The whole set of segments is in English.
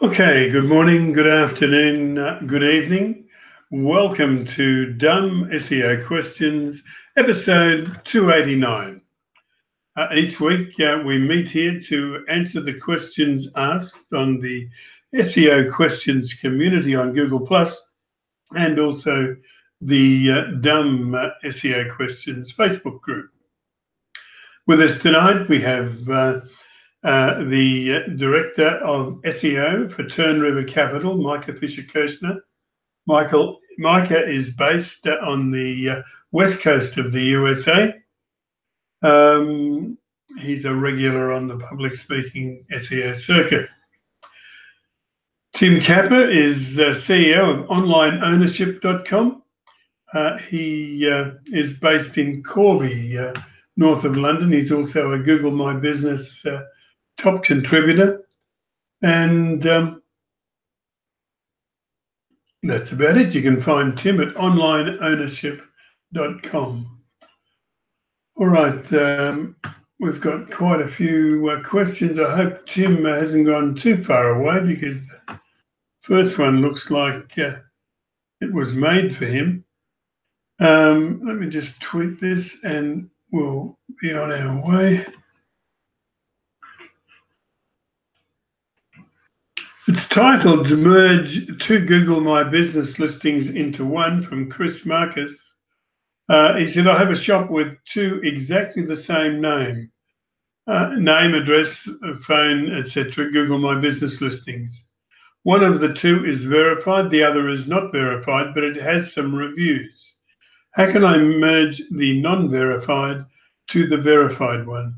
Okay, good morning, good afternoon, good evening. Welcome to Dumb SEO Questions, episode 289. Each week we meet here to answer the questions asked on the SEO Questions community on Google Plus and also the Dumb SEO Questions Facebook group. With us tonight we have the Director of SEO for Turn River Capital, Micah Fisher-Kirshner. Micah is based on the west coast of the USA. He's a regular on the public speaking SEO circuit. Tim Capper is CEO of OnlineOwnership.com. He is based in Corby, north of London. He's also a Google My Business top contributor, and that's about it. You can find Tim at onlineownership.com. All right, we've got quite a few questions. I hope Tim hasn't gone too far away, because the first one looks like it was made for him. Let me just tweet this and we'll be on our way. It's titled "Merge Two Google My Business Listings into One" from Chris Marcus. He said, I have a shop with two exactly the same name, address, phone, etc. Google My Business listings. One of the two is verified, the other is not verified, but it has some reviews. How can I merge the non-verified to the verified one?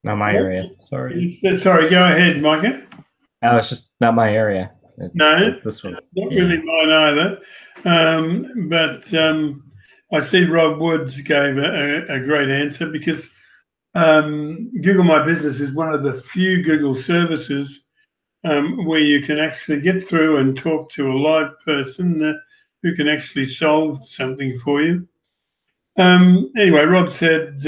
Not my area. Sorry. Sorry, go ahead, Micah. No, it's just not my area. This one. Not really mine either. But I see Rob Woods gave a great answer, because Google My Business is one of the few Google services where you can actually get through and talk to a live person who can actually solve something for you. Anyway, Rob said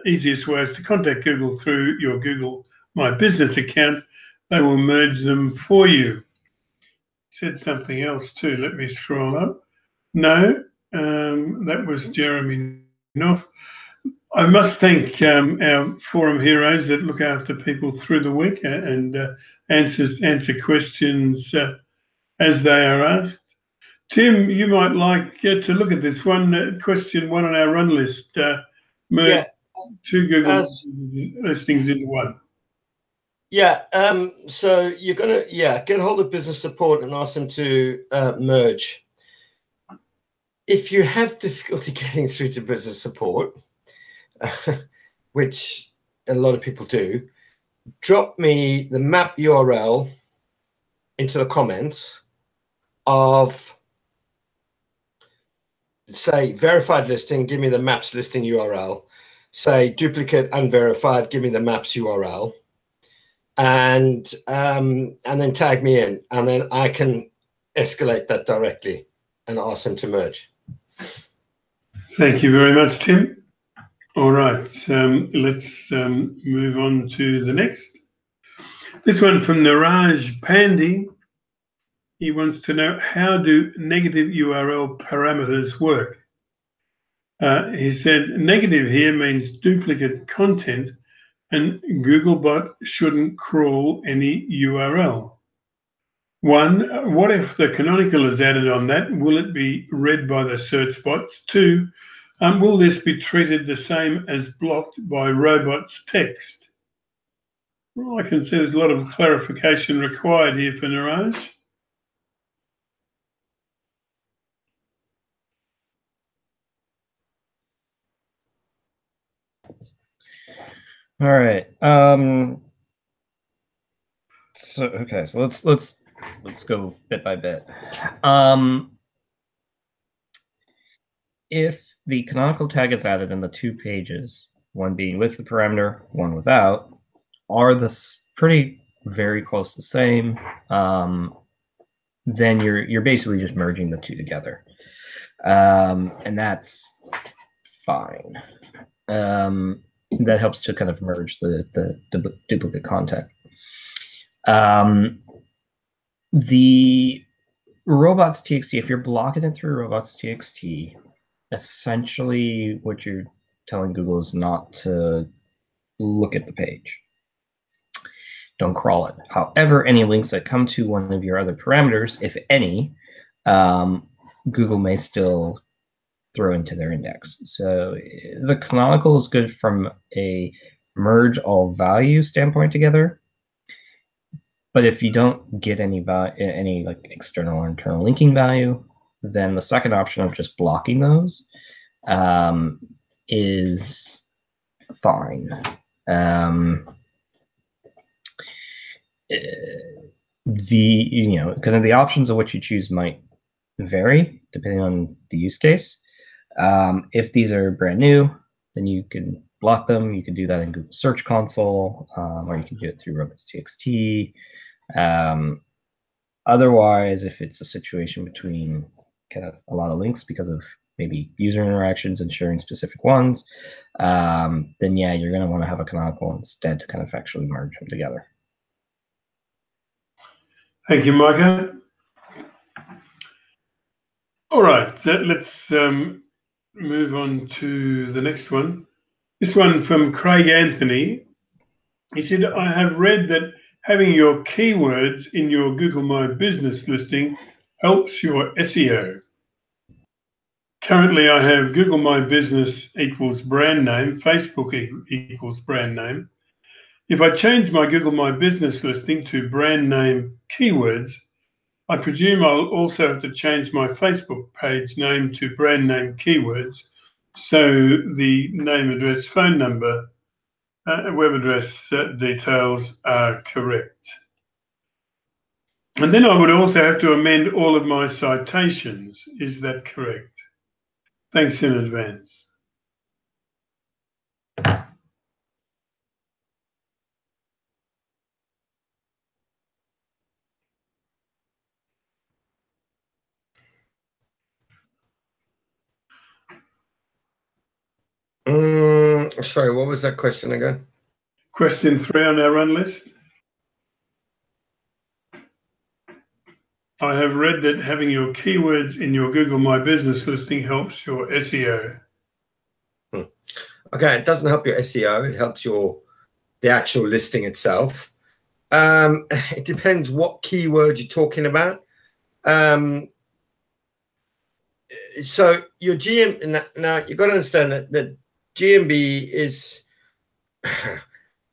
easiest way is to contact Google through your Google My Business account. They will merge them for you. He said something else too. Let me scroll up. No, that was Jeremy Knopf. I must thank our forum heroes that look after people through the week and answer questions as they are asked. Tim, you might like to look at this one, question one on our run list. Merge two Google listings into one. Yeah, so you're going to, get hold of business support and ask them to merge. If you have difficulty getting through to business support, which a lot of people do, drop me the map URL into the comments of, say, verified listing, give me the maps listing URL. Say duplicate unverified, give me the maps URL. And then tag me in, and then I can escalate that directly and ask them to merge. Thank you very much, Tim. All right, let's move on to the next. This one from Niraj Pandey. He wants to know, how do negative URL parameters work? He said negative here means duplicate content, and Googlebot shouldn't crawl any URL. One, what if the canonical is added on that? Will it be read by the search bots? Two, will this be treated the same as blocked by robots text? Well, I can see there's a lot of clarification required here for Niraj. All right. So let's go bit by bit. If the canonical tag is added in the two pages, one being with the parameter, one without, are the pretty very close to the same, then you're basically just merging the two together, and that's fine. That helps to kind of merge the duplicate content. The robots.txt, if you're blocking it through robots.txt, essentially what you're telling Google is not to look at the page. Don't crawl it. However, any links that come to one of your other parameters, if any, Google may still throw into their index. So the canonical is good from a merge all value standpoint together. But if you don't get any like external or internal linking value, then the second option of just blocking those is fine. Kind of the options of what you choose might vary depending on the use case. If these are brand new, then you can block them. You can do that in Google Search Console, or you can do it through robots.txt. Otherwise, if it's a situation between kind of a lot of links because of maybe user interactions and sharing specific ones, then yeah, you're going to want to have a canonical instead to kind of actually merge them together. Thank you, Micah. All right, let's move on to the next one. This one from Craig Anthony. He said, I have read that having your keywords in your Google My Business listing helps your SEO. Currently, I have Google My Business equals brand name, Facebook equals brand name. If I change my Google My Business listing to brand name keywords, I presume I'll also have to change my Facebook page name to brand name keywords, so the name, address, phone number, web address details are correct. And then I would also have to amend all of my citations. Is that correct? Thanks in advance. Sorry, what was that question again? Question 3 on our run list. I have read that having your keywords in your Google My Business listing helps your SEO. Okay, it doesn't help your SEO. It helps the actual listing itself. It depends what keyword you're talking about. So your GM, now you've got to understand that GMB is,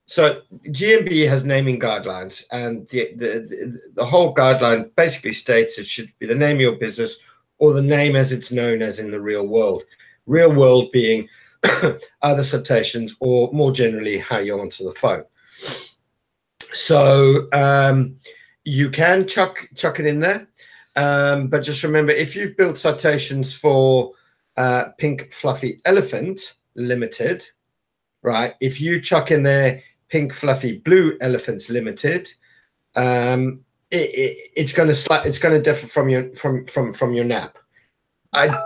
so GMB has naming guidelines, and the whole guideline basically states it should be the name of your business or the name as it's known as in the real world. Real world being other citations or more generally how you answer the phone. So you can chuck it in there, but just remember, if you've built citations for Pink Fluffy Elephant Limited, right? If you chuck in there Pink Fluffy Blue Elephants Limited, it's going to differ from your NAP. I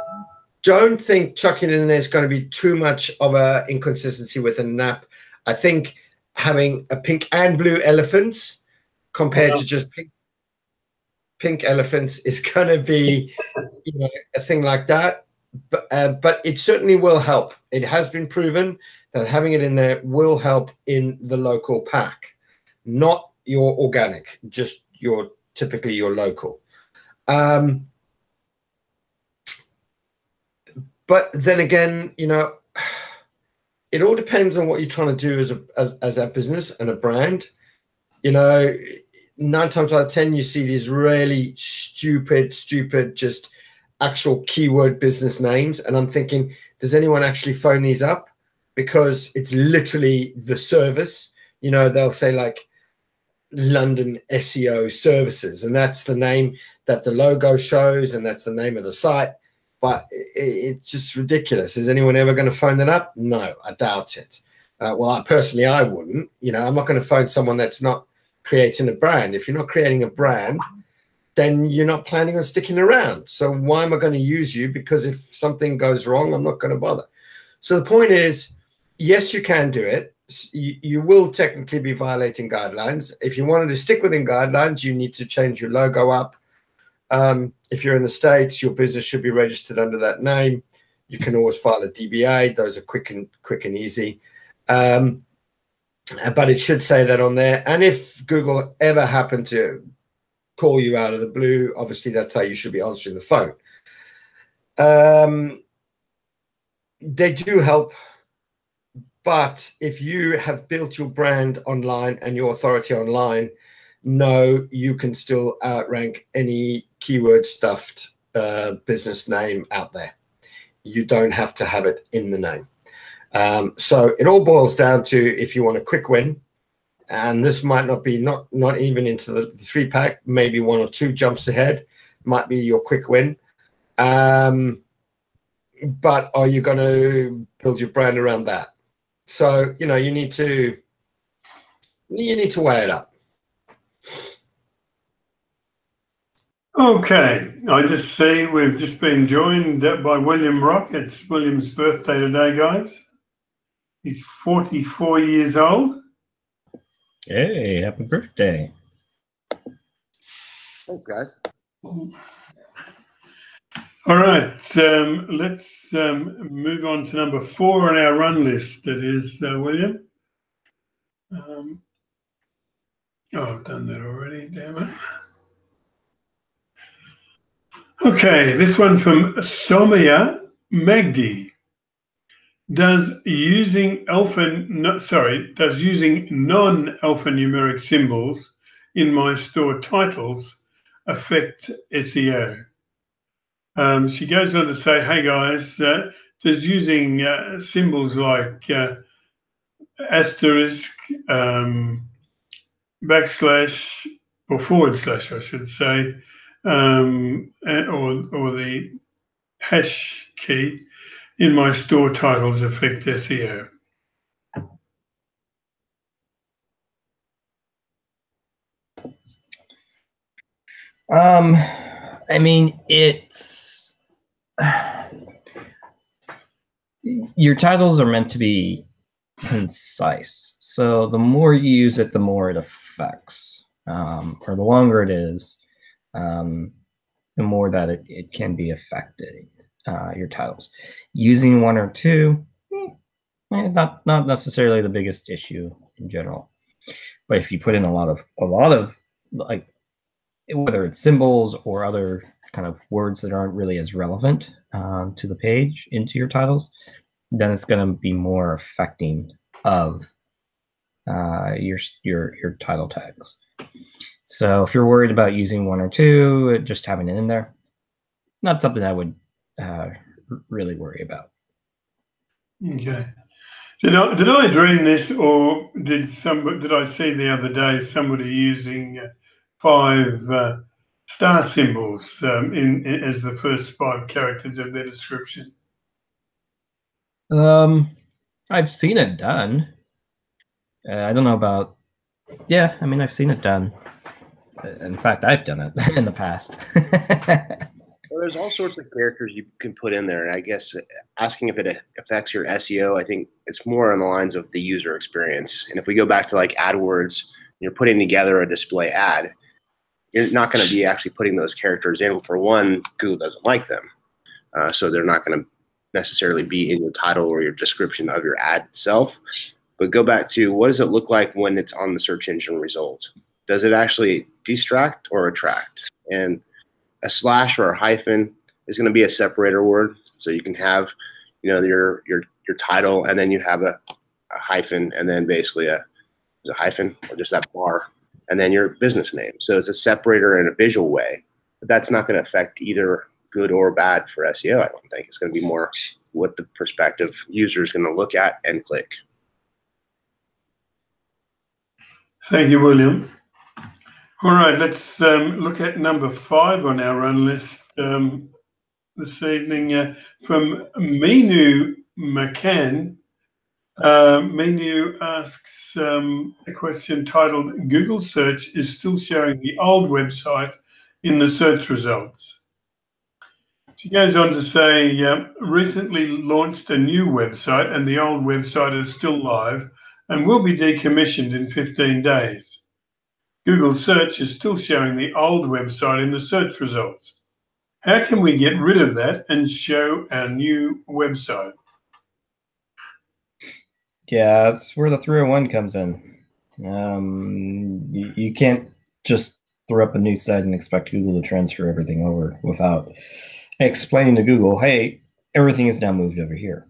don't think chucking it in there is going to be too much of a inconsistency with a NAP. I think having a pink and blue elephants compared to just pink elephants is going to be, a thing like that. But it certainly will help. It has been proven that having it in there will help in the local pack, not your organic, just typically your local. But then again, it all depends on what you're trying to do as a business and a brand. 9 times out of 10, you see these really stupid, just actual keyword business names. And I'm thinking, does anyone actually phone these up? Because it's literally the service. They'll say like London SEO services, and that's the name that the logo shows, and that's the name of the site. But it's just ridiculous. Is anyone ever going to phone that up? No, I doubt it. Well, I wouldn't. I'm not going to phone someone that's not creating a brand. If you're not creating a brand, then you're not planning on sticking around. So why am I going to use you? Because if something goes wrong, I'm not going to bother. So the point is, yes, you can do it. You will technically be violating guidelines. If you wanted to stick within guidelines, you need to change your logo up. If you're in the States, your business should be registered under that name. You can always file a DBA. Those are quick and easy. But it should say that on there. And if Google ever happened to call you out of the blue, obviously that's how you should be answering the phone. They do help, but if you have built your brand online and your authority online, no, you can still outrank any keyword stuffed business name out there. You don't have to have it in the name. So it all boils down to, if you want a quick win, and this might not be not even into the 3-pack, maybe 1 or 2 jumps ahead, might be your quick win. But are you going to build your brand around that? So, you know, you need to weigh it up. Okay, I just see we've just been joined by William Rock. It's William's birthday today, guys. He's 44 years old. Hey, happy birthday. Thanks, guys. All right, let's move on to number 4 on our run list. That is William. Oh, I've done that already, damn it. Okay, this one from Somia Magdi. Does using non-alphanumeric symbols in my store titles affect SEO? She goes on to say, hey guys, does using symbols like asterisk, backslash, or forward slash, I should say, or the hash key in my store titles affect SEO? I mean, it's your titles are meant to be concise. So the more you use it, the more it affects, or the longer it is, the more that it can be affected, your titles. Using 1 or 2, not necessarily the biggest issue in general. But if you put in a lot of like, whether it's symbols or other kind of words that aren't really as relevant to the page into your titles, then it's going to be more affecting of your title tags. So if you're worried about using 1 or 2, just having it in there, not something I would really worry about. Okay. Did I dream this, or did I see the other day somebody using 5 star symbols as the first 5 characters of their description? I've seen it done. I don't know about. Yeah, I mean, I've seen it done. In fact, I've done it in the past. Well, there's all sorts of characters you can put in there. And I guess asking if it affects your SEO, I think it's more on the lines of the user experience. And if we go back to like AdWords, you're putting together a display ad, you're not going to be actually putting those characters in. For one, Google doesn't like them. So they're not going to necessarily be in your title or your description of your ad itself. But go back to, what does it look like when it's on the search engine results? Does it actually distract or attract? And a slash or a hyphen is going to be a separator word. So you can have, you know, your title, and then you have a hyphen, and then basically a hyphen or just that bar, and then your business name. So it's a separator in a visual way, but that's not going to affect either good or bad for SEO. I don't think it's going to be more what the prospective user is going to look at and click. Thank you, William. All right, let's look at number 5 on our run list this evening from Minu McCann. Menu asks a question titled, Google search is still showing the old website in the search results. She goes on to say, recently launched a new website and the old website is still live and will be decommissioned in 15 days. Google search is still showing the old website in the search results. How can we get rid of that and show our new website? Yeah, that's where the 301 comes in. You can't just throw up a new site and expect Google to transfer everything over without explaining to Google, hey, everything is now moved over here.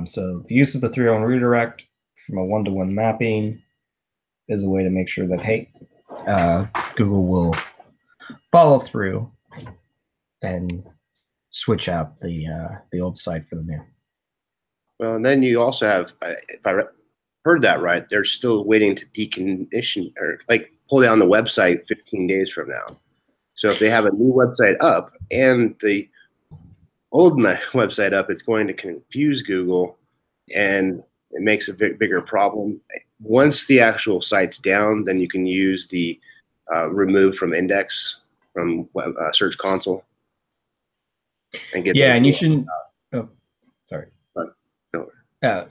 So the use of the 301 redirect from a one-to-one mapping is a way to make sure that, hey, Google will follow through and switch out the old site for the new. Well, and then you also have, if I heard that right, they're still waiting to decommission or like pull down the website 15 days from now. So if they have a new website up and the old website up, it's going to confuse Google and it makes a bigger problem. Once the actual site's down, then you can use the remove from index from Search Console and get. Yeah, and you shouldn't. Oh, sorry.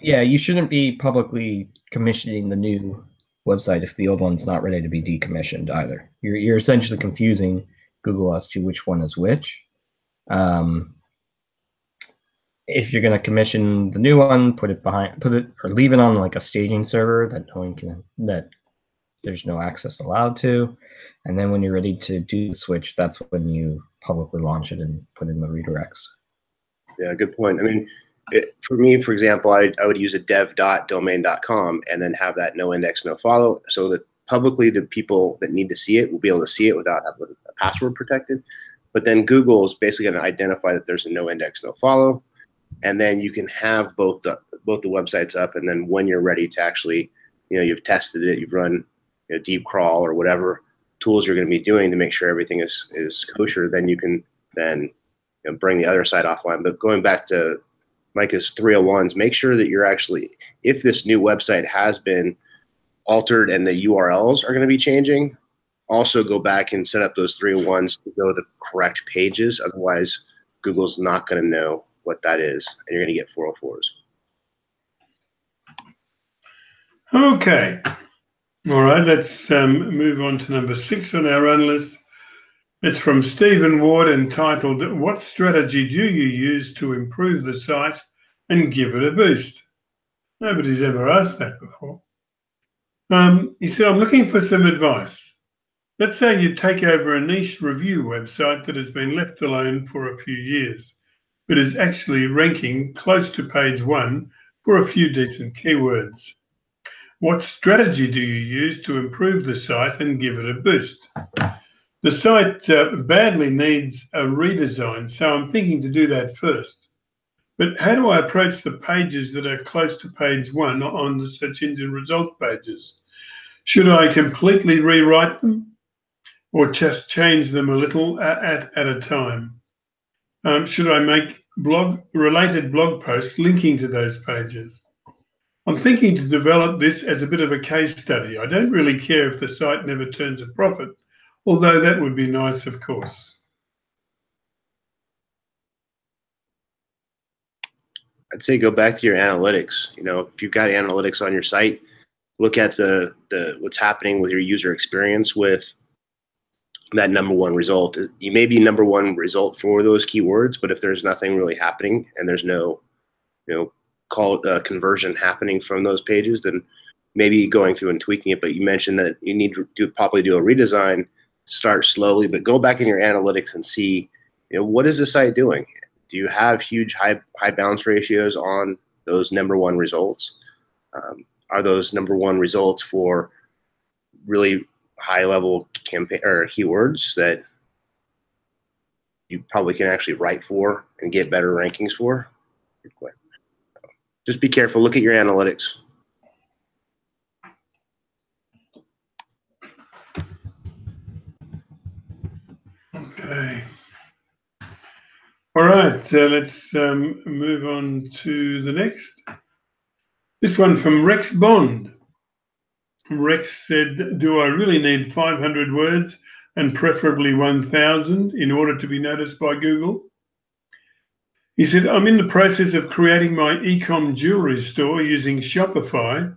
Yeah, you shouldn't be publicly commissioning the new website if the old one's not ready to be decommissioned either. You're essentially confusing Google as to which one is which. If you're going to commission the new one, put it or leave it on like a staging server that no one can, that there's no access allowed to. And then when you're ready to do the switch, that's when you publicly launch it and put in the redirects. Yeah, good point. I mean, for me, for example, I would use a dev.domain.com and then have that no index, no follow, so that publicly the people that need to see it will be able to see it without having a password protected. But then Google is basically going to identify that there's a no index, no follow, and then you can have both the websites up. And then when you're ready to actually, you've tested it, you've run deep crawl or whatever tools you're going to be doing to make sure everything is kosher, then you can then bring the other side offline. But going back to Micah's 301s, make sure that you're actually, if this new website has been altered and the URLs are going to be changing, also go back and set up those 301s to go to the correct pages. Otherwise, Google's not going to know what that is, and you're going to get 404s. Okay. All right, let's move on to number 6 on our run list. It's from Stephen Ward, entitled, What strategy do you use to improve the site and give it a boost? Nobody's ever asked that before. He said, I'm looking for some advice. Let's say you take over a niche review website that has been left alone for a few years, but is actually ranking close to page 1 for a few decent keywords. What strategy do you use to improve the site and give it a boost? The site badly needs a redesign, so I'm thinking to do that first. But how do I approach the pages that are close to page 1 on the search engine result pages? Should I completely rewrite them or just change them a little at a time? Should I make related blog posts linking to those pages? I'm thinking to develop this as a bit of a case study. I don't really care if the site never turns a profit, although that would be nice, of course. I'd say go back to your analytics. If you've got analytics on your site, look at the what's happening with your user experience with that number one result. You may be number one result for those keywords, but if there's nothing really happening and there's no conversion happening from those pages, then maybe going through and tweaking it. But you mentioned that you need to probably do a redesign, start slowly, but go back in your analytics and see, what is the site doing? Do you have huge high bounce ratios on those number one results? Are those number one results for really high level campaign or keywords that you probably can actually write for and get better rankings for? Just be careful. Look at your analytics. Okay. All right, let's move on to the next. This one from Rex Bond. Rex said, do I really need 500 words and preferably 1,000 in order to be noticed by Google? He said, I'm in the process of creating my e-com jewelry store using Shopify.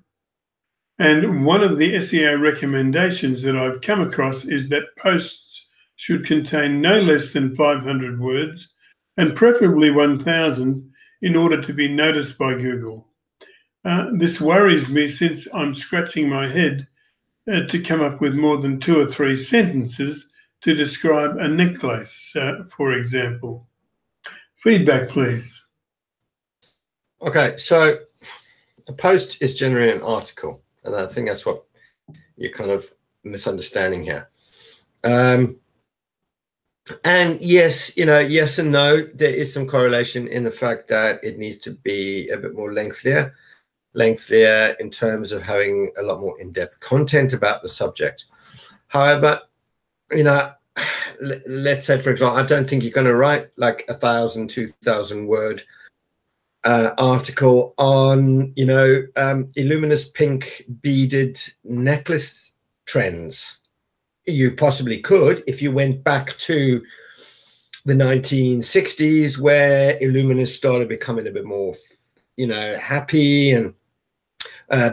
And one of the SEO recommendations that I've come across is that posts should contain no less than 500 words and preferably 1,000 in order to be noticed by Google. This worries me since I'm scratching my head to come up with more than 2 or 3 sentences to describe a necklace, for example. Feedback, please. Okay, so a post is generally an article, and I think that's what you're kind of misunderstanding here. And yes, yes and no, there is some correlation in the fact that it needs to be a bit more lengthier in terms of having a lot more in-depth content about the subject. However, let's say, for example, I don't think you're going to write like 1,000, 2,000 word article on, Illuminous pink beaded necklace trends. You possibly could if you went back to the 1960s where Illuminous started becoming a bit more, happy and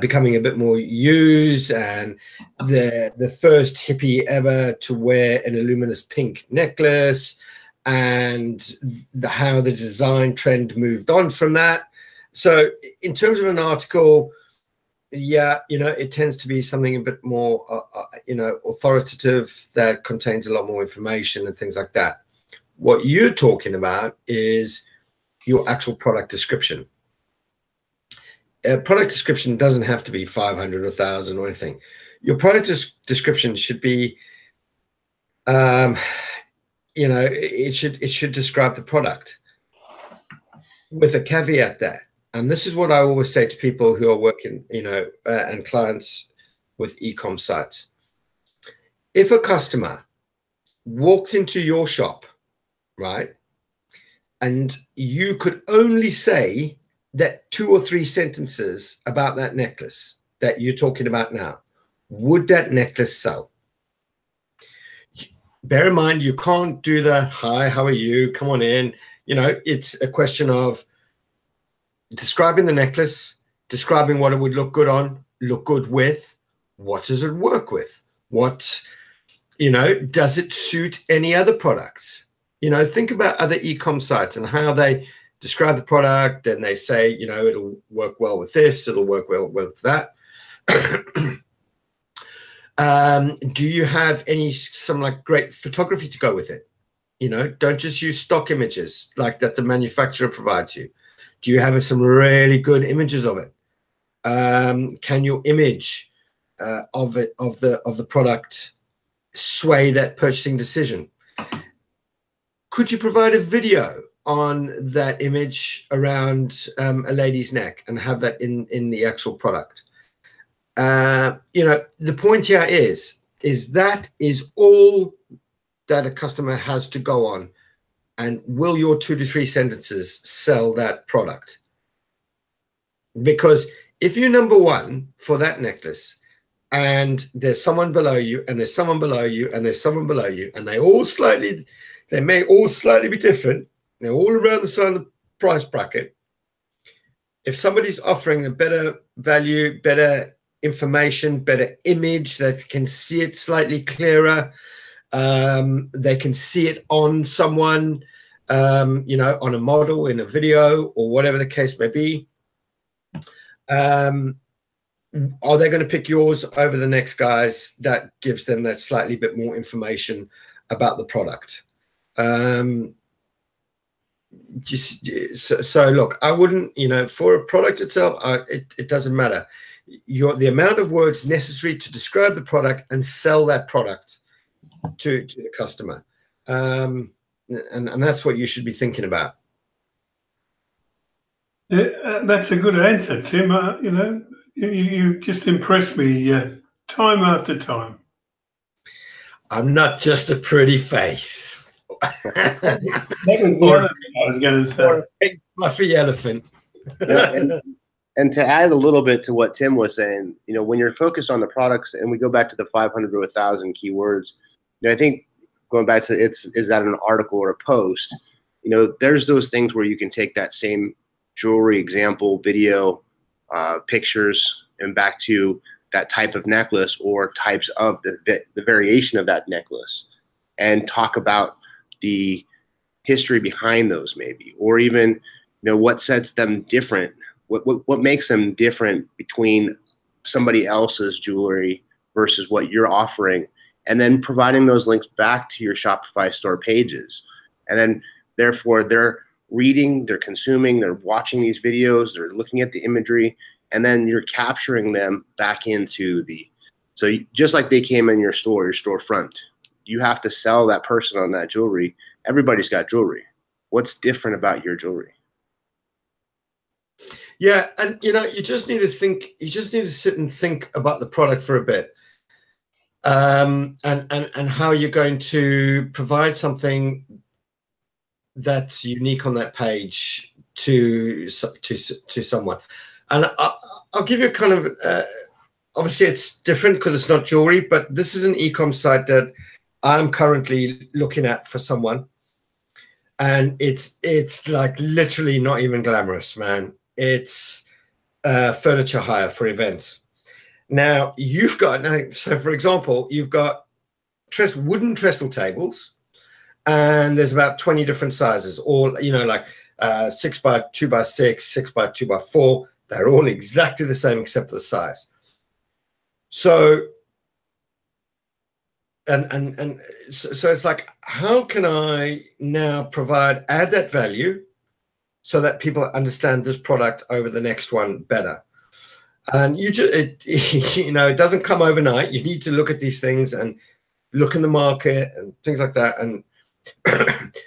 becoming a bit more used, and the first hippie ever to wear an Illuminous pink necklace, and how the design trend moved on from that. So in terms of an article, yeah, it tends to be something a bit more, authoritative, that contains a lot more information and things like that. What you're talking about is your actual product description. A product description doesn't have to be 500 or 1,000 or anything. Your product description should be, it should describe the product with a caveat there. And this is what I always say to people who are working, and clients with e-com sites. If a customer walked into your shop, right, and you could only say that 2 or 3 sentences about that necklace that you're talking about now, would that necklace sell? Bear in mind, you can't do the, hi, how are you? Come on in. It's a question of describing the necklace, describing what it would look good on, look good with, what does it work with? What, does it suit any other products? Think about other e-com sites and how they describe the product, and they say, it'll work well with this, it'll work well with that. Do you have some like great photography to go with it? Don't just use stock images like that the manufacturer provides you. Do you have some really good images of it? Can your image of the product sway that purchasing decision? Could you provide a video on that image around a lady's neck and have that in the actual product? The point here is that is all that a customer has to go on. And will your 2 to 3 sentences sell that product? Because if you're number one for that necklace, and there's someone below you, and there's someone below you, and there's someone below you, and they may all slightly be different, they're all around the side of the price bracket. If somebody's offering a better value, better information, better image, that can see it slightly clearer, they can see it on someone, on a model, in a video, or whatever the case may be. Are they going to pick yours over the next guy's that gives them that slightly bit more information about the product? So look, I wouldn't, for a product itself, it doesn't matter. The amount of words necessary to describe the product and sell that product to the customer, and that's what you should be thinking about. That's a good answer, Tim. You just impressed me time after time. I'm not just a pretty face. That was the other thing I was going to say. Or a big fluffy elephant. And to add a little bit to what Tim was saying, you know, when you're focused on the products, and we go back to the 500 to 1,000 keywords, you know, I think going back to is that an article or a post, you know, there's those things where you can take that same jewelry example, video, pictures, and back to that type of necklace or types of the variation of that necklace, and talk about the history behind those, maybe, or even, you know, what sets them different. What makes them different between somebody else's jewelry versus what you're offering, and then providing those links back to your Shopify store pages. And then therefore they're reading, they're consuming, they're watching these videos, they're looking at the imagery, and then you're capturing them back into so just like they came in your storefront, you have to sell that person on that jewelry. Everybody's got jewelry. What's different about your jewelry? Yeah, and you know, you just need to think. You just need to sit and think about the product for a bit, and how you're going to provide something that's unique on that page to someone. And I'll give you a kind of obviously it's different because it's not jewelry, but this is an e-com site that I'm currently looking at for someone, and it's like literally not even glamorous, man. It's furniture hire for events. Now you've got, so for example, you've got wooden trestle tables, and there's about 20 different sizes, all, you know, like 6 by 2 by 6, 6 by 2 by 4. They're all exactly the same except for the size. So so it's like, how can I now add that value so that people understand this product over the next one better? And you know, it doesn't come overnight. You need to look at these things and look in the market and things like that. And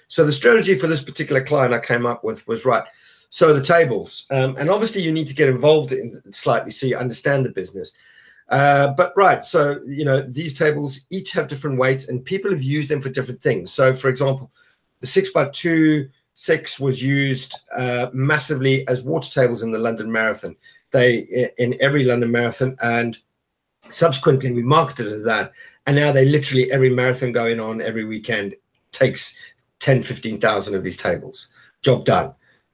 so the strategy for this particular client I came up with was, right, so the tables, and obviously you need to get involved in slightly so you understand the business. But right, so, you know, these tables each have different weights and people have used them for different things. So for example, the 6 by 2 6 was used massively as water tables in the London Marathon. In every London Marathon, and subsequently we marketed it as that. And now they literally, every marathon going on every weekend takes 10, 15,000 of these tables. Job done.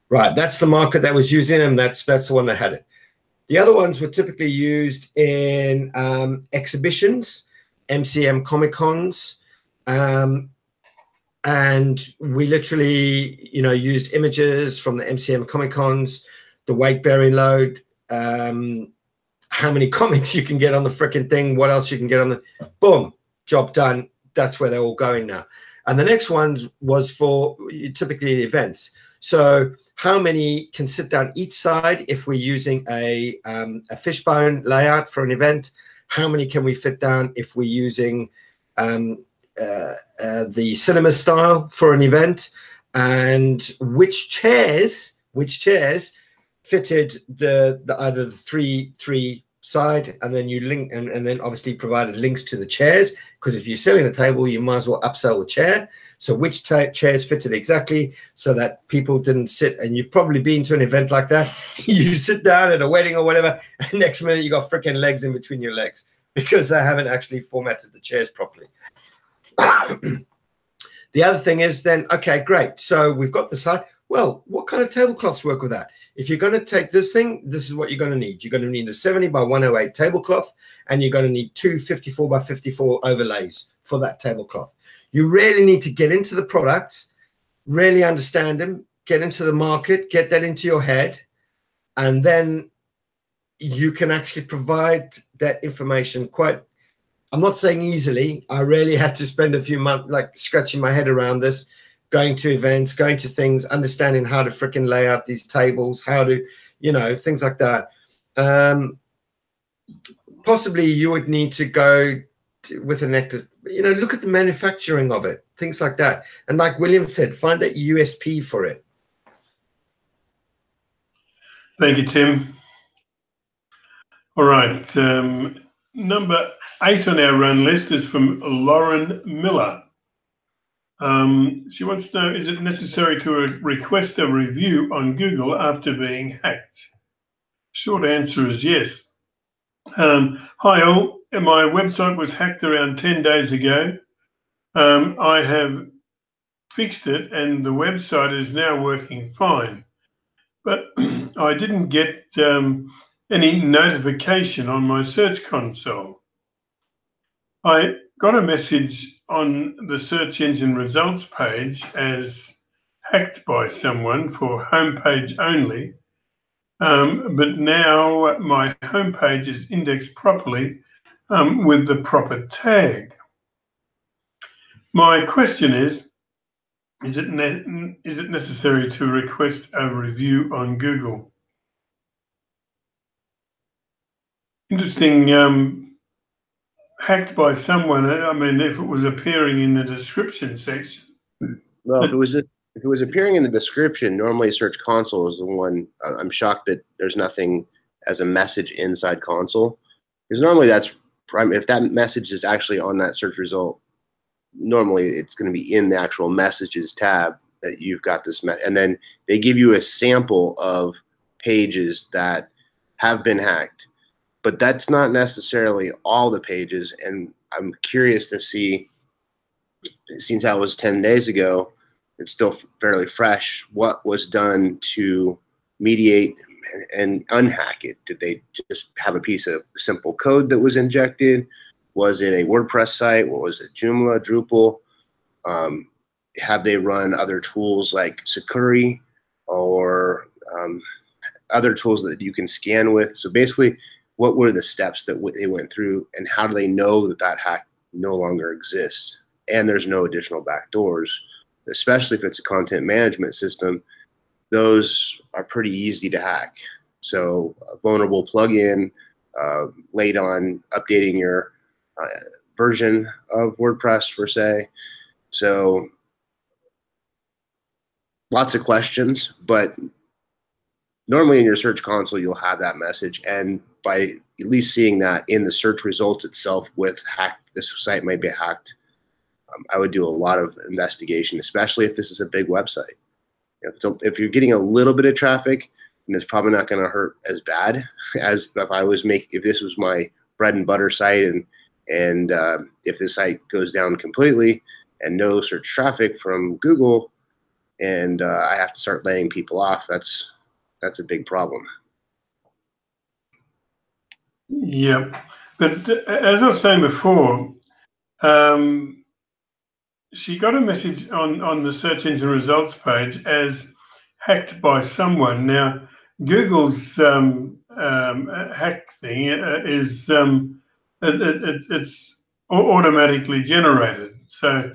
Right, that's the market that was using them. That's the one that had it. The other ones were typically used in exhibitions, MCM Comic Cons, and we literally, you know, used images from the MCM Comic Cons, the weight bearing load, how many comics you can get on the freaking thing, what else you can get on the, boom, job done. That's where they're all going now. And the next one was for typically events. So how many can sit down each side if we're using a fishbone layout for an event? How many can we fit down if we're using the cinema style for an event? And which chairs fitted either the three side, and then you link, and then obviously provided links to the chairs, because if you're selling the table, you might as well upsell the chair. So which chairs fitted exactly, so that people didn't sit, and you've probably been to an event like that, you sit down at a wedding or whatever, and next minute you got freaking legs in between your legs because they haven't actually formatted the chairs properly. The other thing is then, okay, great. So we've got the side. Well, what kind of tablecloths work with that? If you're going to take this thing, this is what you're going to need. You're going to need a 70 by 108 tablecloth, and you're going to need two 54 by 54 overlays for that tablecloth. You really need to get into the products, really understand them, get into the market, get that into your head, and then you can actually provide that information quite, I'm not saying easily. I really had to spend a few months like scratching my head around this, going to events, going to things, understanding how to freaking lay out these tables, how to, you know, things like that. Possibly you would need to go with an actor, you know, look at the manufacturing of it, things like that. And like William said, find that USP for it. Thank you, Tim. All right. Number 8 on our run list is from Lauren Miller. She wants to know, is it necessary to request a review on Google after being hacked? Short answer is yes. Hi all, my website was hacked around 10 days ago. I have fixed it and the website is now working fine. But I didn't get any notification on my search console. I got a message on the search engine results page as hacked by someone for homepage only. But now my homepage is indexed properly with the proper tag. My question is it necessary to request a review on Google? Interesting. Hacked by someone. I mean, if it was appearing in the description section. Well, if it was appearing in the description, normally Search Console is the one. I'm shocked that there's nothing as a message inside console, because normally that's if that message is actually on that search result, normally it's going to be in the actual messages tab that you've got this, and then they give you a sample of pages that have been hacked, but that's not necessarily all the pages. And I'm curious to see, since that was 10 days ago, it's still fairly fresh, what was done to mediate and unhack it. Did they just have a piece of simple code that was injected? Was it a WordPress site? What was it, Joomla, Drupal? Have they run other tools like Sakuri or other tools that you can scan with? So basically, what were the steps that they went through, and how do they know that that hack no longer exists and there's no additional backdoors? Especially if it's a content management system, those are pretty easy to hack. So a vulnerable plugin late on updating your version of WordPress, per se. So lots of questions, but normally in your search console, you'll have that message. And by at least seeing that in the search results itself with hacked, this site might be hacked, I would do a lot of investigation, especially if this is a big website. If you're getting a little bit of traffic, and it's probably not going to hurt as bad as if this was my bread and butter site, and if this site goes down completely and no search traffic from Google, and I have to start laying people off, that's a big problem. Yeah, but as I was saying before, she got a message on the search engine results page as hacked by someone. Now, Google's hack thing is it's automatically generated. So,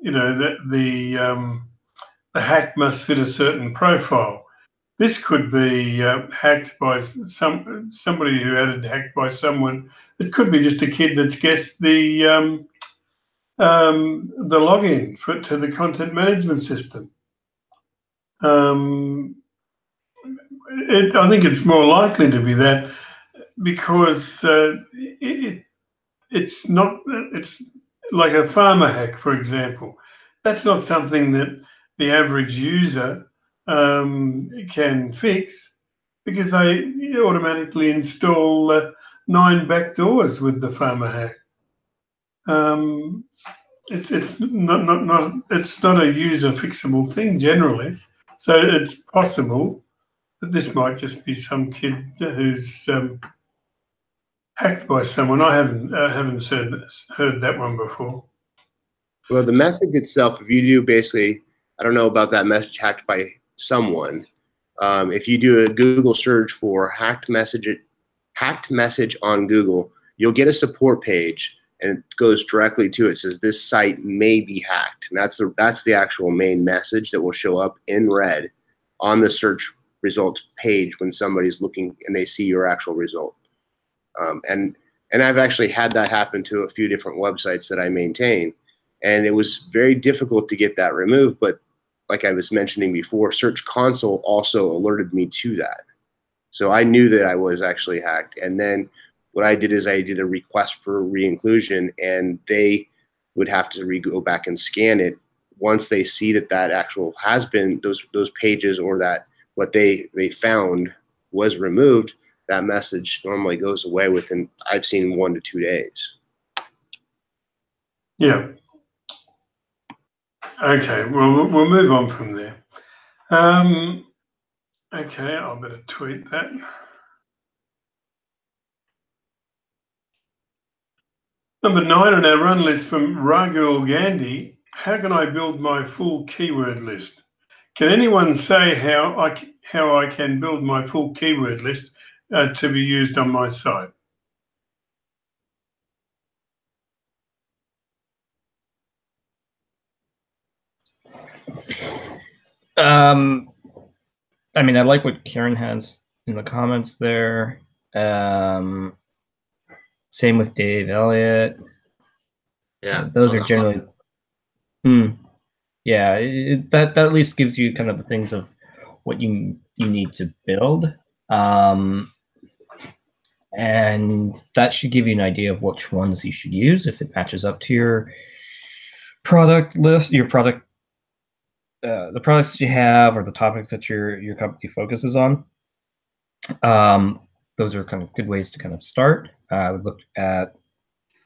you know, the hack must fit a certain profile. This could be hacked by somebody who had it hacked by someone. It could be just a kid that's guessed the login to the content management system. I think it's more likely to be that, because it's like a farmer hack, for example. That's not something that the average user can fix, because they automatically install 9 backdoors with the farmer hack. It's not a user fixable thing generally, so it's possible that this might just be some kid who's hacked by someone. I haven't heard that one before. Well, the message itself, if you do basically, I don't know about that message hacked by someone. If you do a Google search for hacked message on Google, you'll get a support page, and it goes directly to it. It says this site may be hacked, and that's the actual main message that will show up in red on the search results page when somebody's looking and they see your actual result. And I've actually had that happen to a few different websites that I maintain, and it was very difficult to get that removed. But like I was mentioning before, Search Console also alerted me to that. So I knew that I was actually hacked. And then what I did is I did a request for re-inclusion, and they would have to go back and scan it. Once they see that actual has been those pages, or that what they found was removed, that message normally goes away within, I've seen, 1 to 2 days. Yeah. Okay, well, we'll move on from there. Okay, I'll better tweet that. Number 9 on our run list from Ragul Gandhi. How can I build my full keyword list? Can anyone say how I can build my full keyword list to be used on my site? I mean, I like what Karen has in the comments there. Same with Dave Elliott. Yeah, those are generally. Yeah, that at least gives you kind of the things of what you need to build, and that should give you an idea of which ones you should use if it matches up to your product list, your product. The products that you have or the topics that your company focuses on. Those are kind of good ways to kind of start. Look at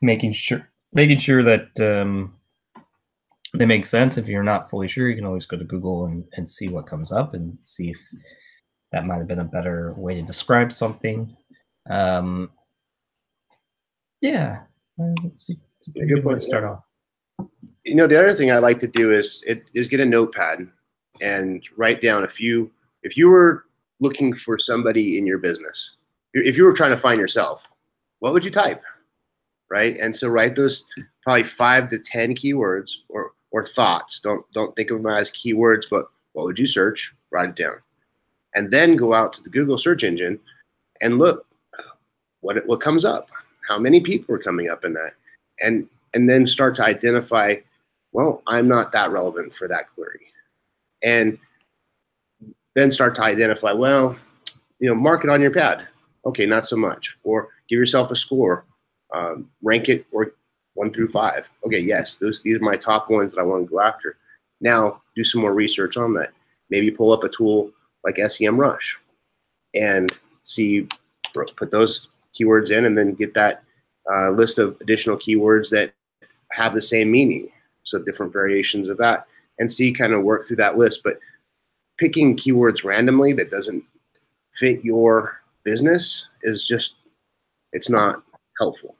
making sure that they make sense. If you're not fully sure, you can always go to Google and see what comes up and see if that might have been a better way to describe something. Yeah, it's a pretty good way to start off. You know, the other thing I like to do is get a notepad and write down a few. If you were looking for somebody in your business, if you were trying to find yourself, what would you type, right? And so write those probably 5 to 10 keywords or thoughts. Don't think of them as keywords, but what would you search? Write it down, and then go out to the Google search engine and look what comes up. How many people are coming up in that, and then start to identify, well, I'm not that relevant for that query. And then start to identify, well, mark it on your pad. Okay, not so much. Or give yourself a score. Rank it or 1 through 5. Okay, yes, these are my top ones that I want to go after. Now, do some more research on that. Maybe pull up a tool like SEMrush and put those keywords in, and then get that list of additional keywords that have the same meaning, so different variations of that, and kind of work through that list. But picking keywords randomly that doesn't fit your business is just, it's not helpful.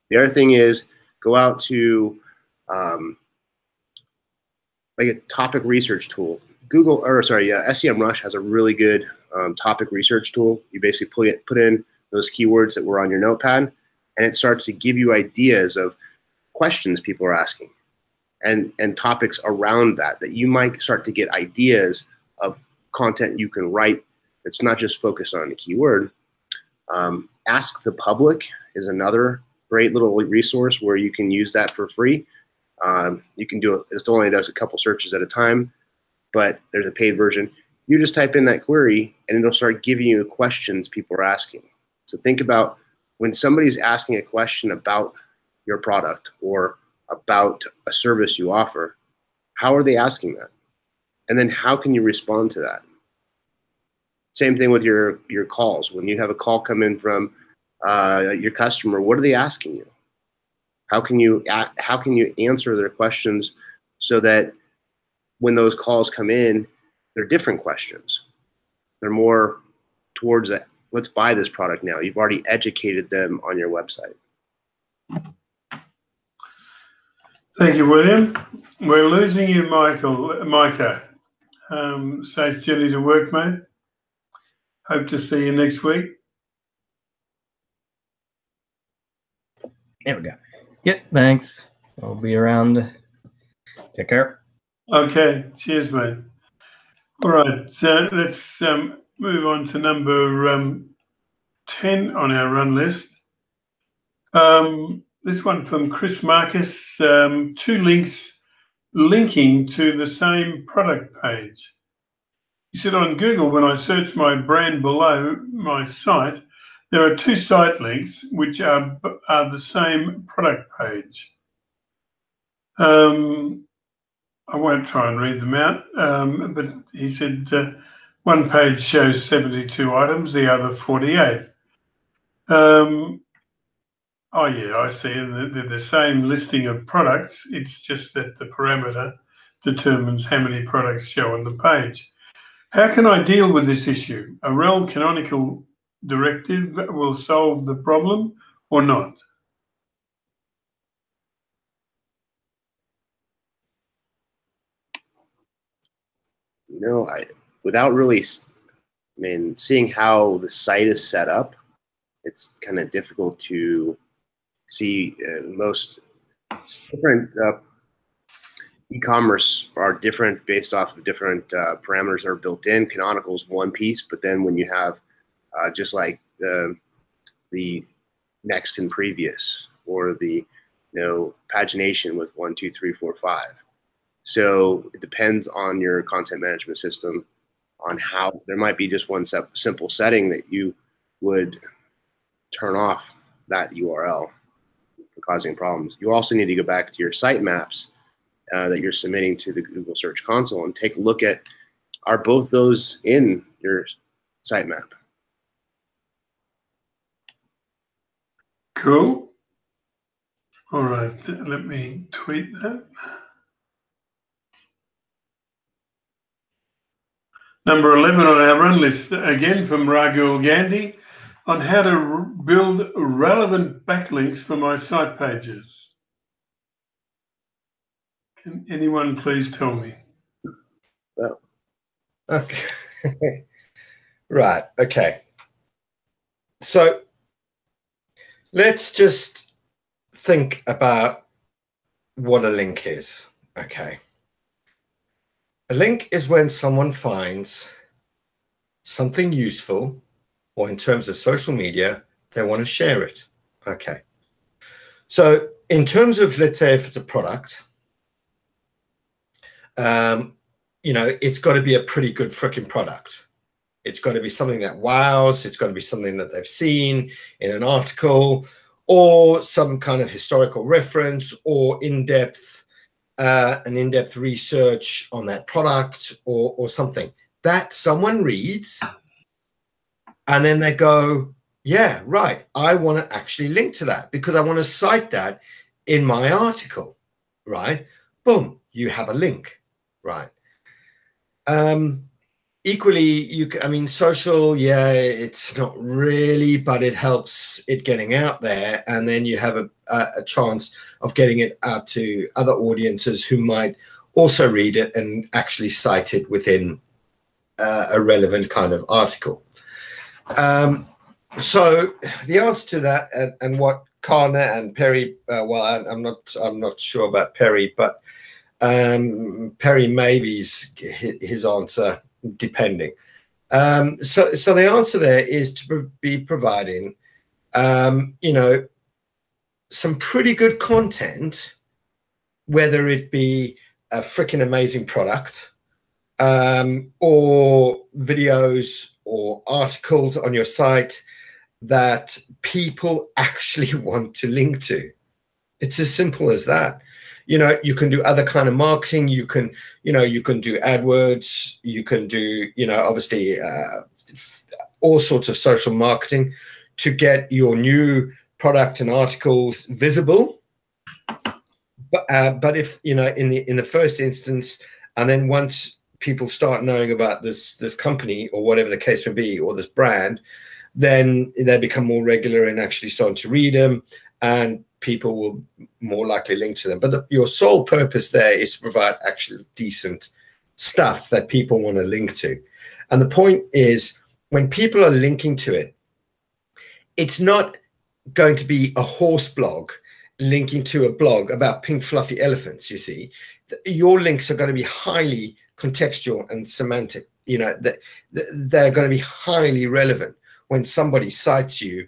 The other thing is go out to like a topic research tool. SEMrush has a really good topic research tool. You basically put in those keywords that were on your notepad, and it starts to give you ideas of questions people are asking and topics around that you might start to get ideas of content you can write that's not just focused on a keyword. Ask the Public is another great little resource where you can use that for free. You can do it. It only does a couple searches at a time, but there's a paid version. You just type in that query and it'll start giving you the questions people are asking. So think about when somebody's asking a question about your product or about a service you offer, how are they asking that? And then how can you respond to that? Same thing with your calls. When you have a call come in from your customer, what are they asking you? How can you answer their questions so that when those calls come in, they're different questions. They're more towards that, let's buy this product now. You've already educated them on your website. Thank you, William. We're losing you, Micah. Safe journey to work, mate. Hope to see you next week. There we go. Yep, thanks. I'll be around. Take care. Okay, cheers, mate. All right, so let's move on to number 10 on our run list. This one from Chris Marcus, 2 links linking to the same product page. He said, on Google, when I search my brand below my site, there are 2 site links which are the same product page. I won't try and read them out, but he said one page shows 72 items, the other 48. Oh yeah, I see. They're the same listing of products. It's just that the parameter determines how many products show on the page. How can I deal with this issue? A rel canonical directive will solve the problem or not? You know, without really, seeing how the site is set up, it's kind of difficult to see. Most different e-commerce are different based off of different parameters that are built in. Canonical is one piece, but then when you have just like the next and previous, or the pagination with 1, 2, 3, 4, 5. So it depends on your content management system on how there might be just one simple setting that you would turn off that URL for causing problems. You also need to go back to your sitemaps that you're submitting to the Google Search Console and take a look at, are both those in your sitemap? Cool. All right, let me tweet that. Number 11 on our run list, again from Ragul Gandhi, on how to build relevant backlinks for my site pages. Can anyone please tell me? Well, okay. Right, okay. So let's just think about what a link is, okay? A link is when someone finds something useful, or in terms of social media, they want to share it, okay? So in terms of, let's say, if it's a product, it's got to be a pretty good freaking product. It's got to be something that wows. It's got to be something that they've seen in an article, or some kind of historical reference, or an in-depth research on that product, or something that someone reads, and then they go, yeah, right, I want to actually link to that because I want to cite that in my article, right? Boom, you have a link, right? Equally, social, yeah, it's not really, but it helps it getting out there, and then you have a chance of getting it out to other audiences who might also read it and actually cite it within a relevant kind of article. So the answer to that, and what Karna and Perry, I'm not sure about Perry, but Perry maybe's his answer, depending. So the answer there is to be providing, some pretty good content, whether it be a freaking amazing product, or videos or articles on your site that people actually want to link to. It's as simple as that. You can do other kind of marketing. You can do AdWords. You can do, obviously all sorts of social marketing to get your new product and articles visible. But if, in the first instance, and then once people start knowing about this company or whatever the case may be, or this brand, then they become more regular and actually starting to read them, and people will more likely link to them. But your sole purpose there is to provide actually decent stuff that people want to link to. And the point is, when people are linking to it, it's not going to be a horse blog linking to a blog about pink fluffy elephants. You see, your links are going to be highly contextual and semantic. They're going to be highly relevant. When somebody cites you,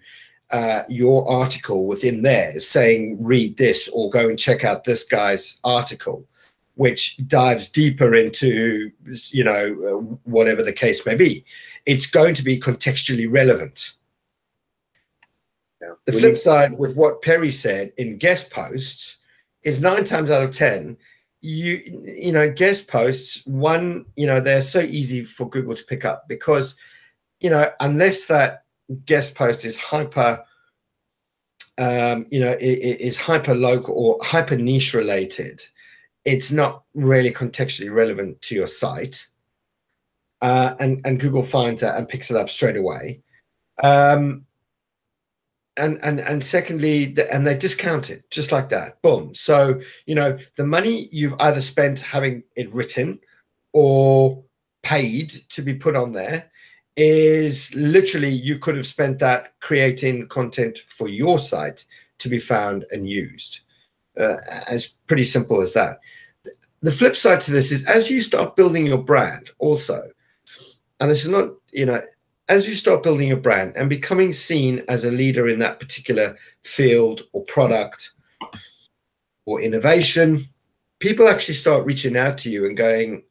your article within there saying, read this, or go and check out this guy's article, which dives deeper into, whatever the case may be, it's going to be contextually relevant. Yeah. The flip side with what Perry said in guest posts is 9 times out of 10, guest posts, they're so easy for Google to pick up because, unless that guest post is hyper you know, is hyper local or hyper niche related, it's not really contextually relevant to your site. And Google finds that and picks it up straight away. And secondly, and they discount it just like that. Boom. So, you know, the money you've either spent having it written or paid to be put on there is literally, you could have spent that creating content for your site to be found and used. As pretty simple as that. The flip side to this is, as you start building your brand also, and this is not, you know, as you start building your brand and becoming seen as a leader in that particular field or product or innovation, people actually start reaching out to you and going,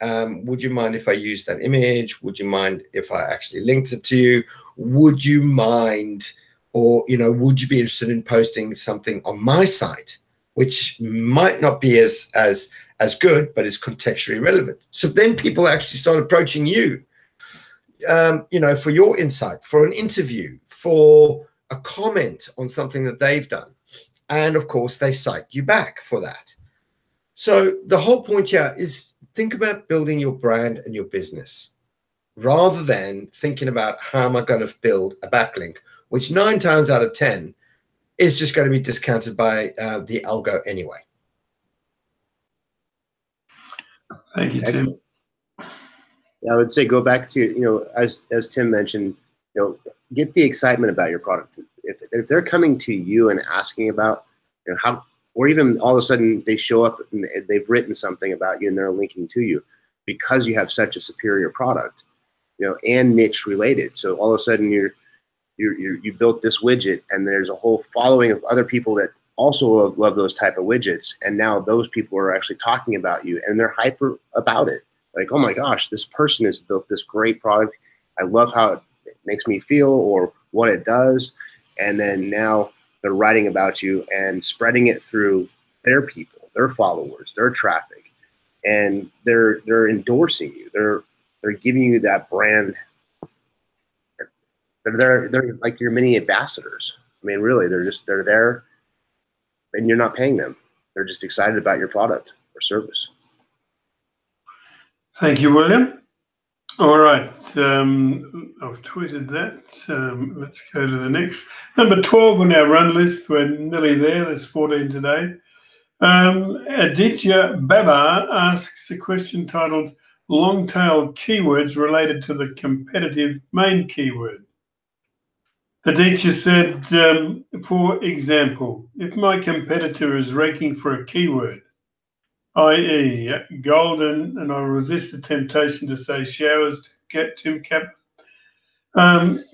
would you mind if I use that image? Would you mind if I actually linked it to you? Would you mind, or, you know, would you be interested in posting something on my site, which might not be as good, but is contextually relevant? So then people actually start approaching you, you know, for your insight, for an interview, for a comment on something that they've done. And of course, they cite you back for that. So the whole point here is, think about building your brand and your business rather than thinking about how am I going to build a backlink, which 9 times out of 10 is just going to be discounted by the algo anyway. Thank you, Tim. I would say go back to, you know, as Tim mentioned, you know, get the excitement about your product. If they're coming to you and asking about, you know, how, or even all of a sudden they show up and they've written something about you and they're linking to you because you have such a superior product, you know, and niche related. So all of a sudden you built this widget and there's a whole following of other people that also love those type of widgets. And now those people are actually talking about you and they're hyper about it. Like, oh my gosh, this person has built this great product. I love how it makes me feel or what it does. And then now they're writing about you and spreading it through their people, their followers, their traffic, and they're endorsing you. They're giving you that brand. They're like your mini ambassadors. I mean, really, they're there, and you're not paying them. They're just excited about your product or service. Thank you, William. All right, I've tweeted that. Let's go to the next. Number 12 on our run list. We're nearly there. There's 14 today. Aditya Baba asks a question titled "Long tail keywords related to the competitive main keyword." Aditya said, for example, if my competitor is ranking for a keyword, i.e. golden, and I resist the temptation to say showers to get Tim Cap,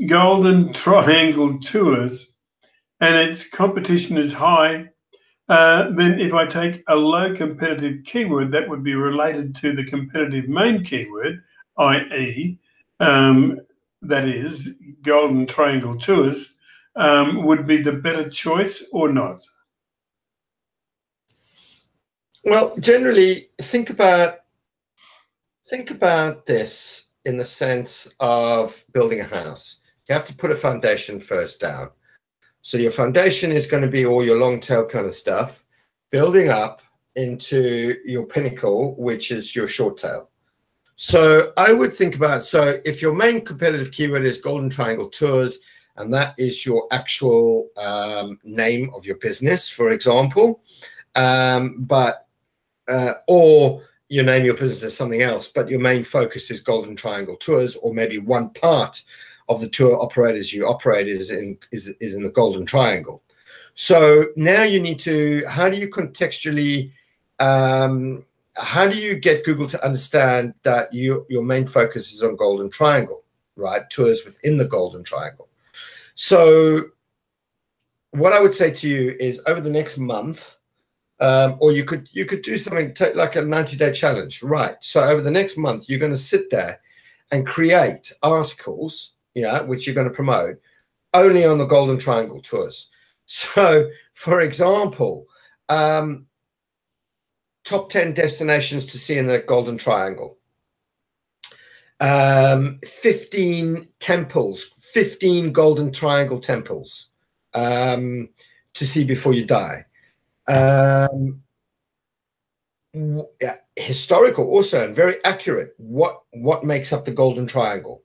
golden triangle tours, and its competition is high, then if I take a low competitive keyword that would be related to the competitive main keyword, i.e. that is golden triangle tours, would be the better choice or not? Well, generally, think about this in the sense of building a house. You have to put a foundation first down. So your foundation is going to be all your long tail kind of stuff, building up into your pinnacle, which is your short tail. So I would think about, so if your main competitive keyword is golden triangle tours, and that is your actual name of your business, for example, or you name your business as something else, but your main focus is golden triangle tours, or maybe one part of the tour operators you operate is in the golden triangle. So now you need to, how do you contextually, how do you get Google to understand that your main focus is on golden triangle, right? Tours within the golden triangle. So what I would say to you is, over the next month, or you could do something like a 90-day challenge, right? So over the next month, you're going to sit there and create articles, yeah, which you're going to promote only on the golden triangle tours. So, for example, top 10 destinations to see in the golden triangle, 15 temples, 15 golden triangle temples to to see before you die. Historical also, and very accurate. What makes up the golden triangle?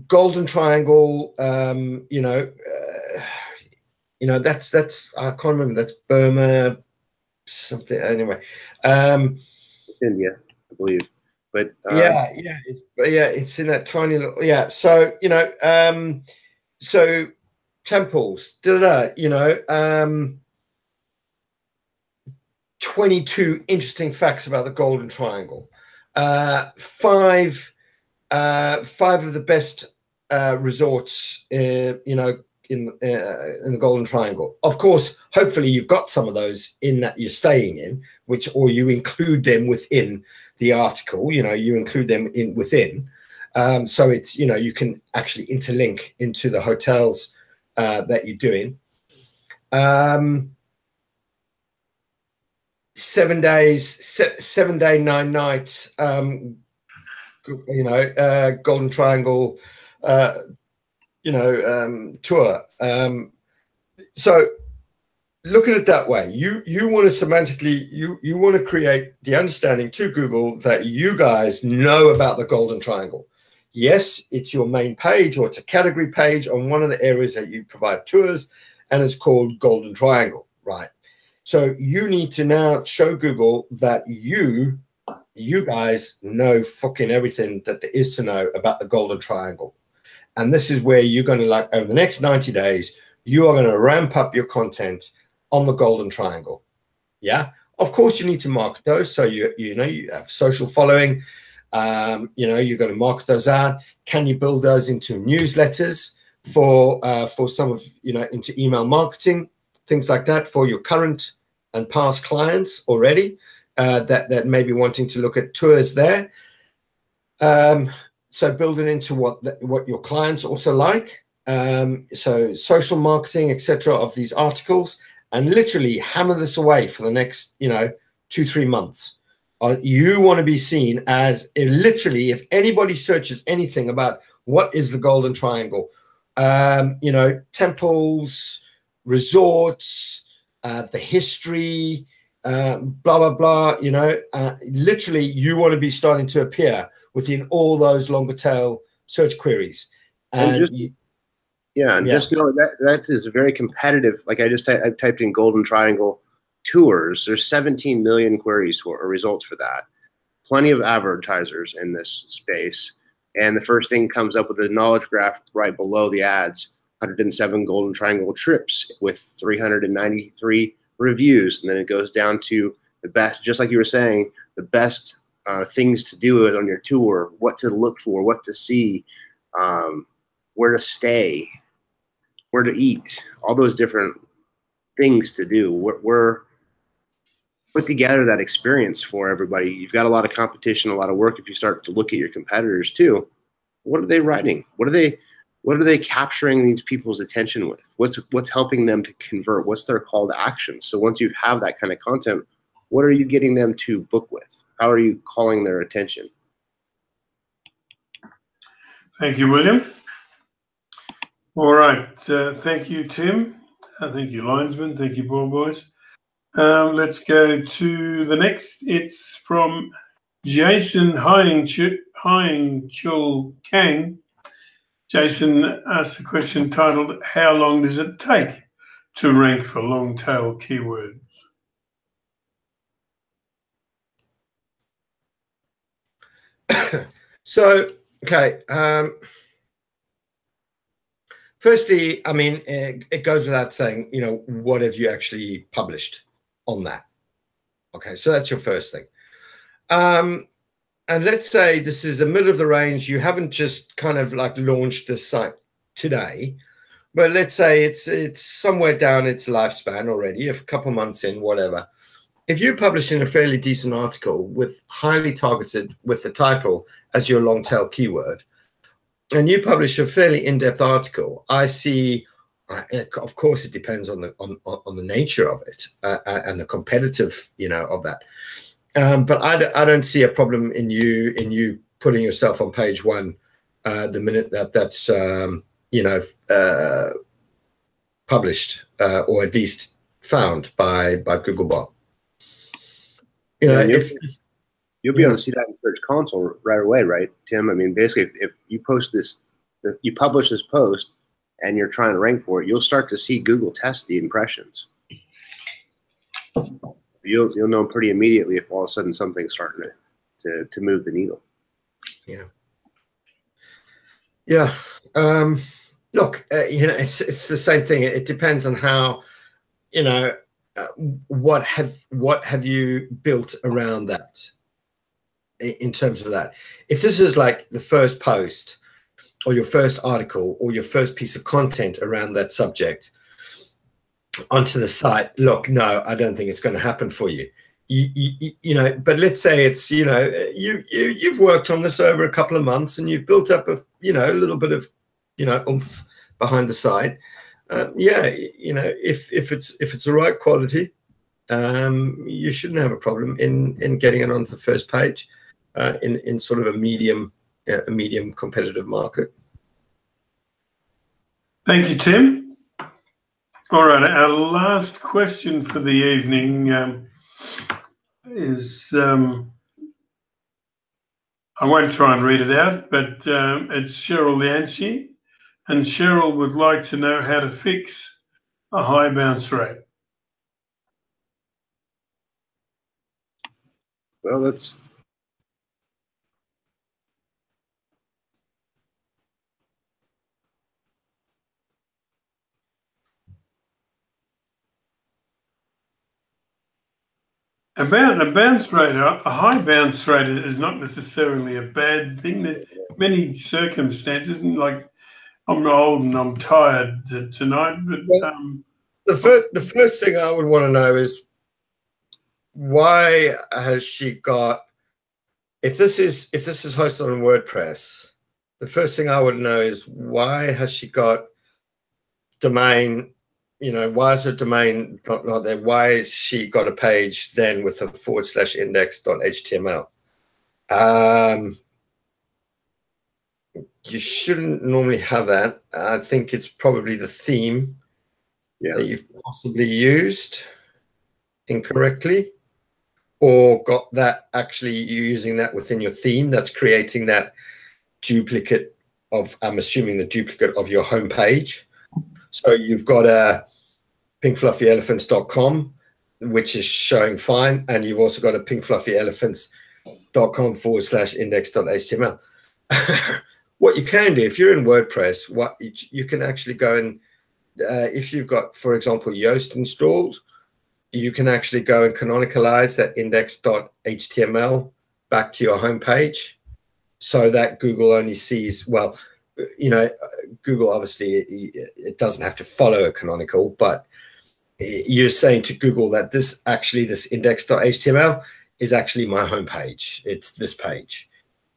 Golden triangle, that's I can't remember. That's Burma, something. Anyway, it's India, I believe. But it's in that tiny little So so temples, 22 interesting facts about the Golden Triangle. Five of the best resorts, in the Golden Triangle. Of course, hopefully you've got some of those in that you're staying in, or you include them within the article. You include them within. So it's you can actually interlink into the hotels that you're doing. 7 days, 7 day, 9 nights. Golden Triangle, tour. So look at it that way. You want to semantically, you want to create the understanding to Google that you guys know about the Golden Triangle. Yes, it's your main page, or it's a category page on one of the areas that you provide tours, and it's called Golden Triangle, right? So you need to now show Google that you guys know fucking everything that there is to know about the Golden Triangle. And this is where you're going to, over the next 90 days, you are going to ramp up your content on the Golden Triangle. Yeah. Of course, you need to market those. So you have social following. You're going to market those out. Can you build those into newsletters for some of, into email marketing, things like that for your current and past clients already that may be wanting to look at tours there. So build it into what your clients also like. So social marketing, etc., of these articles, and literally hammer this away for the next, 2-3 months. You want to be seen as literally, if anybody searches anything about what is the Golden Triangle, temples, resorts, the history, blah, blah, blah, literally you want to be starting to appear within all those longer tail search queries. Just know that is very competitive. Like I typed in Golden Triangle tours. There's 17 million queries or results for that. Plenty of advertisers in this space. And the first thing comes up with a knowledge graph right below the ads, 107 Golden Triangle trips with 393 reviews. And then it goes down to the best, just like you were saying, the best things to do on your tour, what to look for, what to see, where to stay, where to eat, all those different things to do. We're put together that experience for everybody. You've got a lot of competition, a lot of work. If you start to look at your competitors too, what are they writing? What are they capturing these people's attention with? What's helping them to convert? What's their call to action? So once you have that kind of content, what are you getting them to book with? How are you calling their attention? Thank you, William. All right. Thank you, Tim. Thank you, Linesman. Thank you, Ball Boys. Let's go to the next. It's from Jason Hyingchul Kang. Jason asked a question titled, "How long does it take to rank for long tail keywords?" So, okay. Firstly, I mean, it goes without saying, what have you actually published on that? Okay, so that's your first thing. And let's say this is the middle of the range. You haven't just kind of like launched this site today, but let's say it's somewhere down its lifespan already, a couple months in, whatever. If you publish in a fairly decent article with highly targeted with the title as your long tail keyword, and you publish a fairly in-depth article, I see, of course, it depends on the nature of it and the competitive, of that. But I don't see a problem in you putting yourself on page one the minute that's published or at least found by Googlebot. You'll be able to see that in Search Console right away, right, Tim? I mean, basically, if you post this, you publish this post, and you're trying to rank for it, you'll start to see Google test the impressions. You'll know pretty immediately if all of a sudden something's starting to move the needle. Yeah. Yeah. Look, it's the same thing. It depends on how, what have you built around that in terms of that. If this is like the first post or your first article or your first piece of content around that subject onto the site, look, no, I don't think it's going to happen for you. But let's say it's, you've worked on this over a couple of months and you've built up a little bit of, oomph behind the site. If it's the right quality, you shouldn't have a problem in getting it onto the first page in sort of a medium competitive market. Thank you, Tim. All right, our last question for the evening is, I won't try and read it out, but it's Cheryl Lianchi, and Cheryl would like to know how to fix a high bounce rate. Well, that's about a bounce rate. A high bounce rate is not necessarily a bad thing. There's many circumstances, like I'm old and I'm tired tonight, but the first thing I would want to know is, why has she got, if this is hosted on WordPress, the first thing I would know is, why has she got domain, why is her domain not there? Why has she got a page then with a /index.html? You shouldn't normally have that. I think it's probably the theme that you've possibly used incorrectly, or got that actually using that within your theme that's creating that duplicate of, I'm assuming, the duplicate of your home page. So you've got a pinkfluffyelephants.com, which is showing fine, and you've also got a pinkfluffyelephants.com /index.html. What you can do, if you're in WordPress, what you can actually go and, if you've got, for example, Yoast installed, you can actually go and canonicalize that index.html back to your home page, so that Google only sees, well, Google obviously, it doesn't have to follow a canonical, but you're saying to Google that this index.html is actually my home page. It's this page.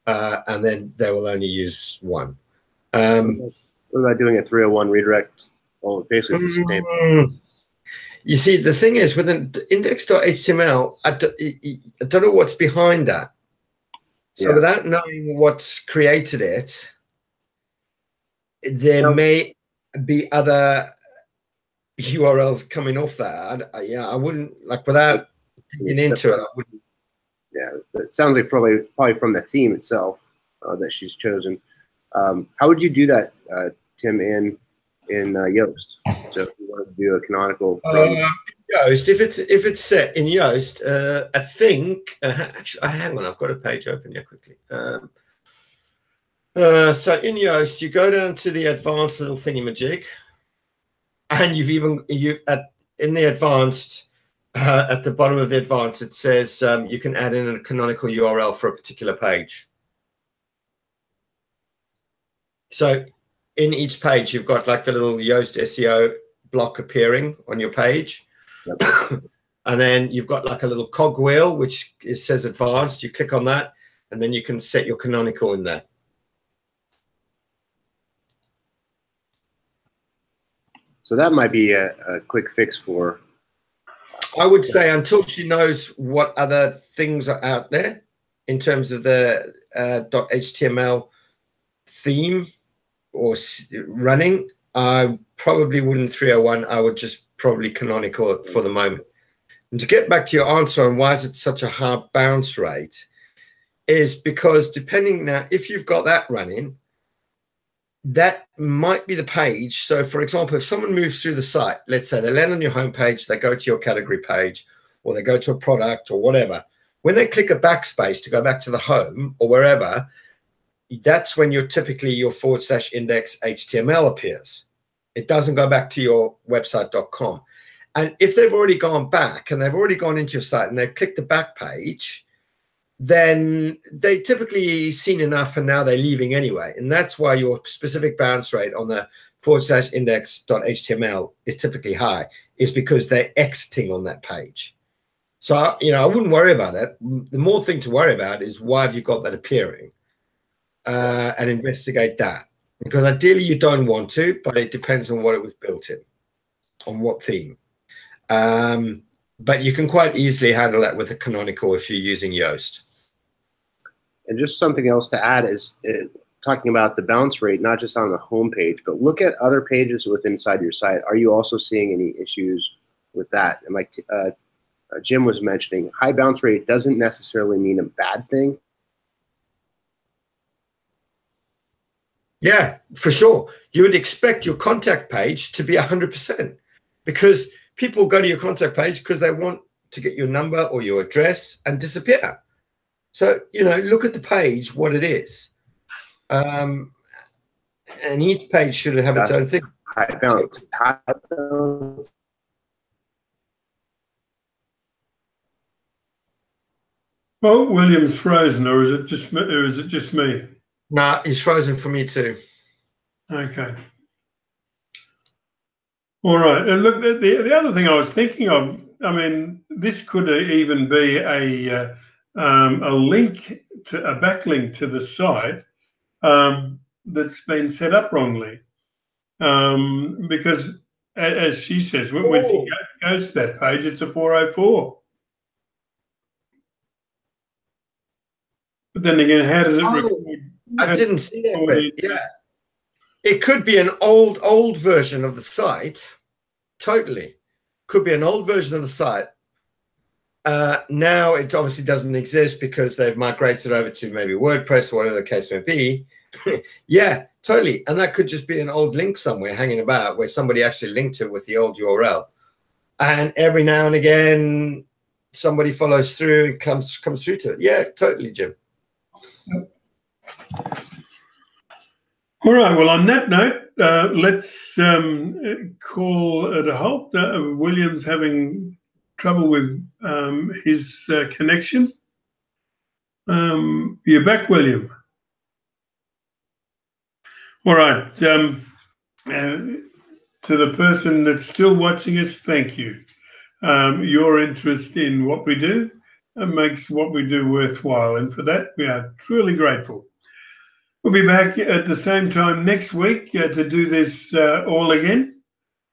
And then they will only use one. What about doing a 301 redirect? Well, basically it's the same. You see, the thing is, with an index.html, I don't know what's behind that. So without knowing what's created it, there may be other URLs coming off that. I wouldn't, like, without digging into it, I wouldn't. Yeah, it sounds like probably from the theme itself that she's chosen. How would you do that, Tim, in Yoast? So if you wanted to do a canonical Yoast, if it's set in Yoast, I think actually, hang on, I've got a page open here quickly. So in Yoast, you go down to the advanced little thingy-majig, and in the advanced. At the bottom of the advanced, it says you can add in a canonical URL for a particular page. So in each page, you've got like the little Yoast SEO block appearing on your page. Yep. And then you've got like a little cogwheel, which says advanced. You click on that, and then you can set your canonical in there. So that might be a quick fix for... I would say, until she knows what other things are out there in terms of the .html theme running, I probably wouldn't 301. I would just probably canonical it for the moment. And to get back to your answer on why is it such a high bounce rate, is because depending now, if you've got that running, that might be the page. So for example, if someone moves through the site, let's say they land on your homepage, they go to your category page, or they go to a product or whatever. When they click a backspace to go back to the home or wherever, that's when you're typically your /index HTML appears. It doesn't go back to your website.com. And if they've already gone back and they've already gone into your site and they've clicked the back page, then they typically seen enough and now they're leaving anyway. And that's why your specific bounce rate on the /index.html is typically high, is because they're exiting on that page. So, I wouldn't worry about that. The more thing to worry about is why have you got that appearing, and investigate that. Because ideally you don't want to, but it depends on what it was built in, on what theme. But you can quite easily handle that with a canonical if you're using Yoast. And just something else to add is talking about the bounce rate, not just on the home page, but look at other pages inside your site. Are you also seeing any issues with that? And like Jim was mentioning, high bounce rate doesn't necessarily mean a bad thing. Yeah, for sure. You would expect your contact page to be 100% because people go to your contact page because they want to get your number or your address and disappear. So, look at the page, what it is. And each page should have its own thing. High bounce. High bounce. Oh, William's frozen, or is it just me? Nah, he's frozen for me too. Okay. All right. And look, the other thing I was thinking of, I mean, this could even be a link to a backlink to the site that's been set up wrongly, because as she says, when she goes to that page, it's a 404. But then again, how does it record? I didn't see that bit. Yeah. It could be an old version of the site. Totally. Could be an old version of the site. Now it obviously doesn't exist because they've migrated over to maybe WordPress or whatever the case may be. Yeah, totally. And that could just be an old link somewhere hanging about where somebody actually linked it with the old URL. And every now and again, somebody follows through and comes through to it. Yeah, totally, Jim. All right. Well, on that note, let's call it a halt. William's having trouble with his connection. You're back, William. All right. To the person that's still watching us, thank you. Your interest in what we do makes what we do worthwhile, and for that we are truly grateful. We'll be back at the same time next week to do this all again.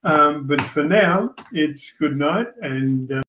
But for now, it's good night and